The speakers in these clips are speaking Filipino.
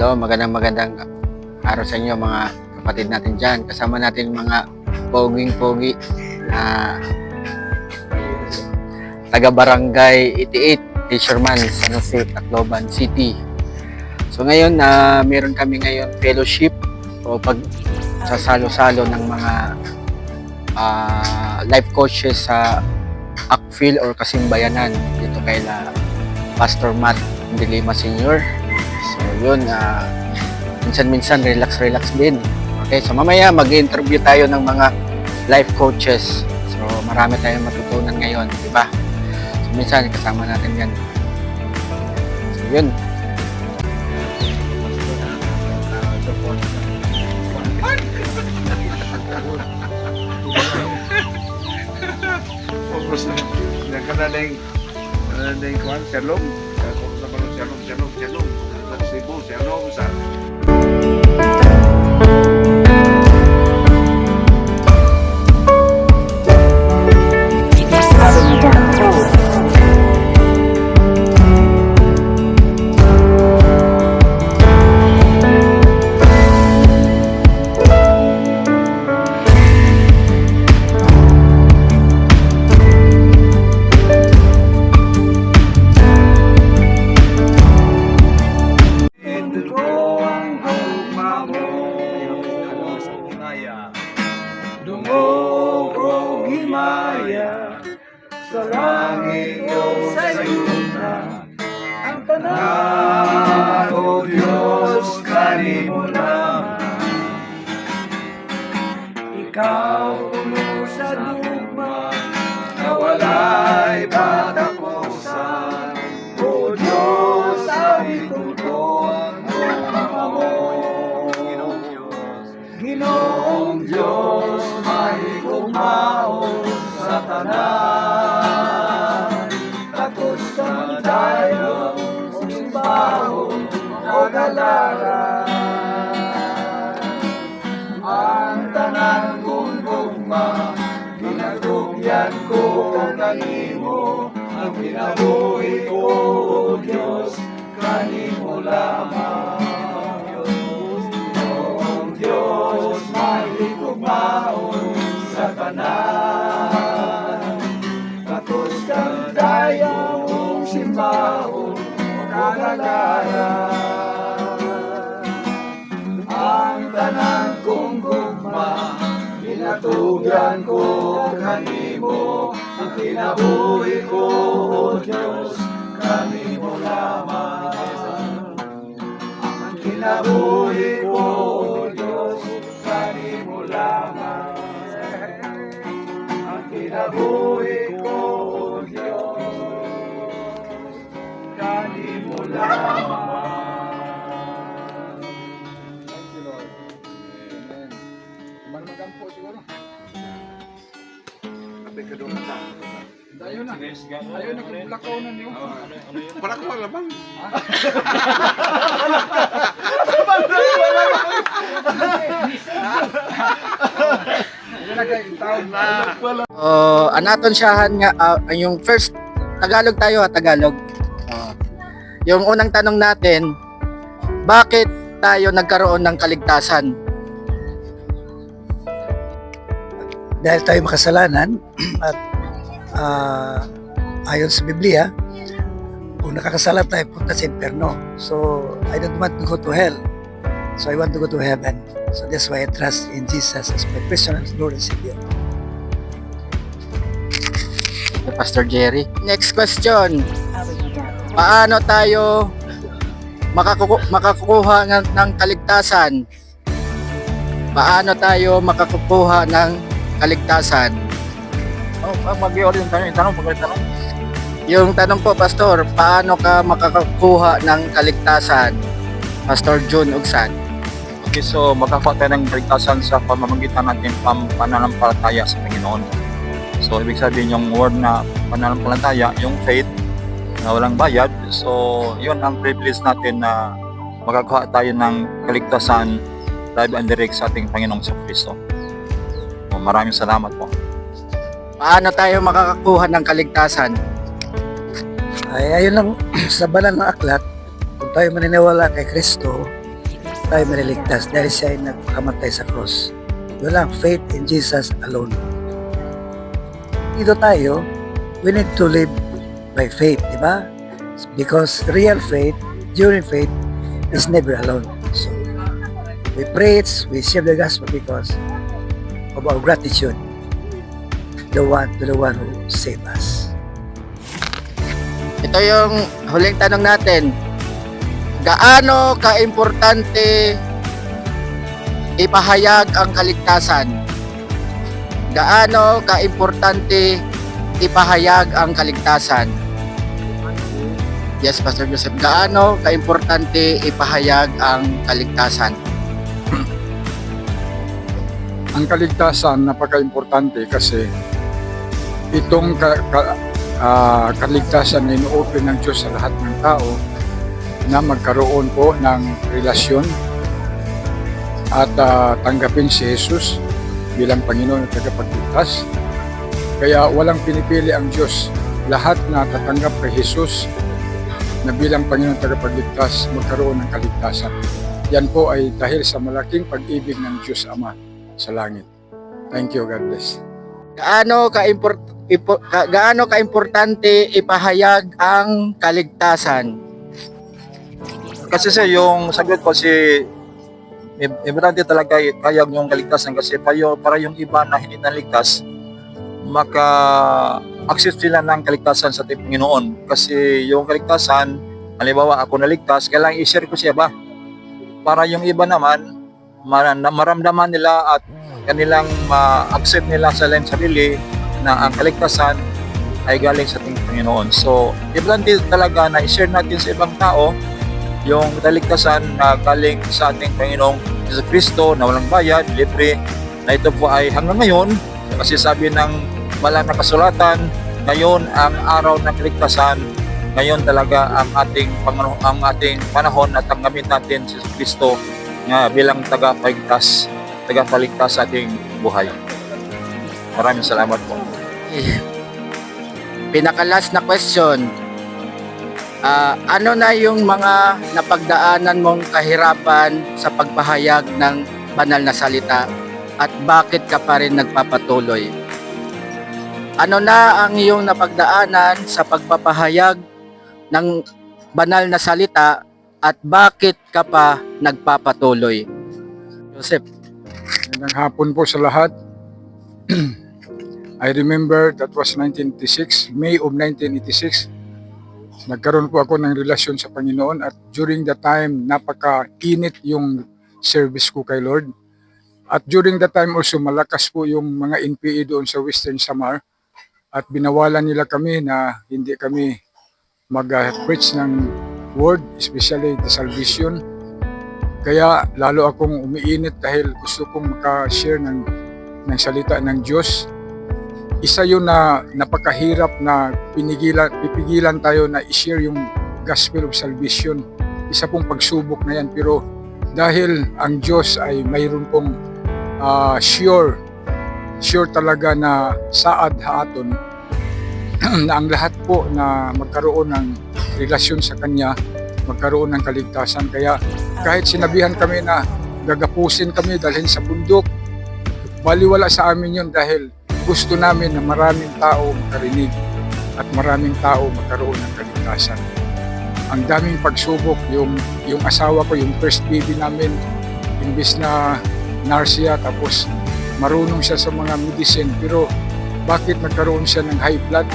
Hello, magandang araw sa inyo mga kapatid natin dyan. Kasama natin mga poging-pogi na taga-barangay 88, Fisherman, San Jose, Tacloban City. So ngayon, meron kami ngayon fellowship o pagsasalo-salo ng mga life coaches sa Akfil or Kasimbayanan dito kay Pastor Matt Dilima Sr. So yun, minsan-minsan relax din. Okay, so mamaya mag-interview tayo ng mga life coaches. So marami tayong matutunan ngayon, di ba? So minsan kasama natin yan. So yun. Focus na. Nagkanaling kuhan, shalom. Focus na parang shalom. Nagsibo, shalom sa... Dungog himaya sa langit o sa yuta ang tanan o Diyos kanimo lamang. Ikaw puno sa dugma na walay patapusan, o Diyos awi tungkol ang amo. Ginoong Diyos may kumaon sa tanan, takos na tayo simbahon o galaran. Ang tanan kong gugma, ginagugyan ko kanimo, ang pinabuhi ko, O Diyos, kanimo lamang. Diyos may kumaon sa tanan, takos kang dayong simbahon o kalagaran. Ang tanan kong gugma, ginatugyan ko kanimo, ang kinabuhi ko, O Diyos, kanimo lamang. Ang kinabuhi ko, kinabuhi ko, Diyos, kanimo lamang. Thank you, Lord. Amen. Magampo siguro. Sabi ka doon na. Dayo na. Dayo na kung lakaw na niyo. Para ko alamang. Anaton siyahan nga yung first Tagalog tayo Tagalog. Yung unang tanong natin, bakit tayo nagkaroon ng kaligtasan? Dahil tayo makasalanan at ayon sa Biblia, kung nakakasala tayo, punta sa impyerno. So, I don't want to go to hell. So, I want to go to heaven. So, that's why I trust in Jesus as my personal Lord and Savior. Pastor Jerry. Next question. Paano tayo makakukuha ng kaligtasan? Paano tayo makakukuha ng kaligtasan? Mag-i-order yung tanong. Yung tanong po, Pastor, paano ka makakuha ng kaligtasan? Pastor June Ugsan. Okay, so makakuha tayo ng kaligtasan sa pamamagitan natin pananampalataya sa Panginoon. So ibig sabihin yung word na pananampalataya, yung faith na walang bayad. So yun ang privilege natin na makakuha tayo ng kaligtasan live and direct sa ating Panginoong Kristo. So, maraming salamat po. Paano tayo makakakuha ng kaligtasan? Ay, ayun lang sa banal na aklat, kung tayo maniniwala kay Kristo, tayo maliligtas dahil siya ay nagkamatay sa cross. Yun lang, faith in Jesus alone. Dito tayo, we need to live by faith, di ba? Because real faith, genuine faith, is never alone. So, we preach, we share the gospel because of our gratitude to the one who saved us. Ito yung huling tanong natin. Gaano kaimportante ipahayag ang kaligtasan? Gaano kaimportante ipahayag ang kaligtasan? Yes, Pastor Joseph. Gaano kaimportante ipahayag ang kaligtasan? Ang kaligtasan napaka-importante kasi itong kaligtasan ay ino-open ng Diyos sa lahat ng tao na magkaroon po ng relasyon at tanggapin si Jesus bilang Panginoon at tagapagligtas. Kaya walang pinipili ang Diyos. Lahat na tatanggap kay Jesus na bilang Panginoon at tagapagligtas magkaroon ng kaligtasan. Yan po ay dahil sa malaking pag-ibig ng Diyos Ama sa langit. Thank you, God bless. Gaano kaimportante ipahayag ang kaligtasan? Kasi sir, yung sagot ko si importante talaga kayag yung kaligtasan kasi para yung iba na hindi naligtas maka-access sila ng kaligtasan sa ating Panginoon. Kasi yung kaligtasan, halimbawa ako naligtas, kailangan i-share ko siya ba? Para yung iba naman, maramdaman nila at kanilang ma-accept nila sa sarili na ang kaligtasan ay galing sa ating Panginoon. So, importante talaga na i-share natin sa ibang tao yung kaligtasan na galing sa ating Panginoong Jesu Kristo na walang bayad, libre, na ito po ay hanggang ngayon, kasi sabi ng malang na kasulatan, ngayon ang araw ng kaligtasan, ngayon talaga ang ating panahon na tanggapin natin si Jesu Kristo nga bilang tagapagligtas sa ating buhay. Maraming salamat po. Pinaka-last na question. Ano na yung mga napagdaanan mong kahirapan sa pagpahayag ng banal na salita at bakit ka pa rin nagpapatuloy? Ano na ang iyong napagdaanan sa pagpapahayag ng banal na salita at bakit ka pa nagpapatuloy? Joseph. Magandang hapon po sa lahat. I remember that was 1986, May of 1986. Nagkaroon po ako ng relasyon sa Panginoon at during the time, napaka-init yung service ko kay Lord. At during the time also, malakas po yung mga NPA doon sa Western Samar at binawalan nila kami na hindi kami mag-preach ng word, especially the salvation. Kaya lalo akong umiinit dahil gusto kong maka-share ng salita ng Diyos. Isa yun na napakahirap na pipigilan tayo na i-share yung gospel of salvation. Isa pong pagsubok na yan, pero dahil ang Diyos ay mayroon pong sure talaga na saad haaton na ang lahat po na magkaroon ng relasyon sa Kanya, magkaroon ng kaligtasan. Kaya kahit sinabihan kami na gagapusin kami dalhin sa bundok, baliwala sa amin yun dahil gusto namin na maraming tao makarinig at maraming tao magkaroon ng kaligtasan. Ang daming pagsubok, yung asawa ko, yung first baby namin, imbis na narsiya tapos marunong siya sa mga medicine, pero bakit nagkaroon siya ng high blood?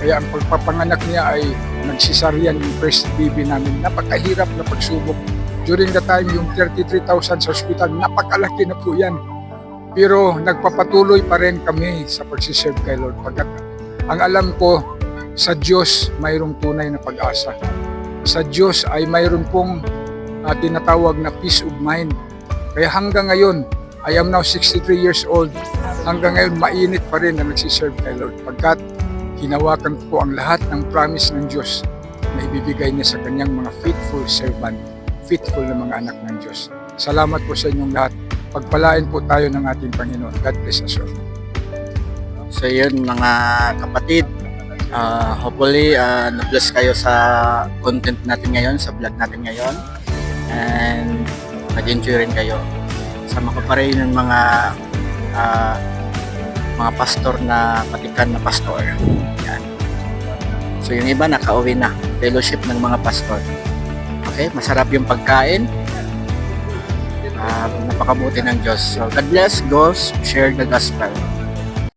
Kaya ang pagpapanganak niya ay nagsisaryan yung first baby namin. Napakahirap na pagsubok. During the time, yung 33,000 sa ospital, napakalaki na po yan. Pero nagpapatuloy pa rin kami sa pagsiserve kay Lord. Pagkat ang alam ko, sa Diyos mayroong tunay na pag-asa. Sa Diyos ay mayroon pong tinatawag na peace of mind. Kaya hanggang ngayon, I am now 63 years old. Hanggang ngayon, mainit pa rin na nagsiserve kay Lord. Pagkat hinawakan ko po ang lahat ng promise ng Diyos na ibibigay niya sa kanyang mga faithful servant, faithful na mga anak ng Diyos. Salamat po sa inyong lahat. Pagpalain po tayo ng ating Panginoon. God bless us all. So yun mga kapatid, hopefully na-bless kayo sa content natin ngayon, sa vlog natin ngayon. And nag-enjoy rin kayo. Sama ko pa rin ng mga pastor na matikan na pastor. Yan. So yung iba nakauwi na, fellowship ng mga pastor. Okay, masarap yung pagkain. Napakabuti ng Diyos. So God bless, go share the gospel.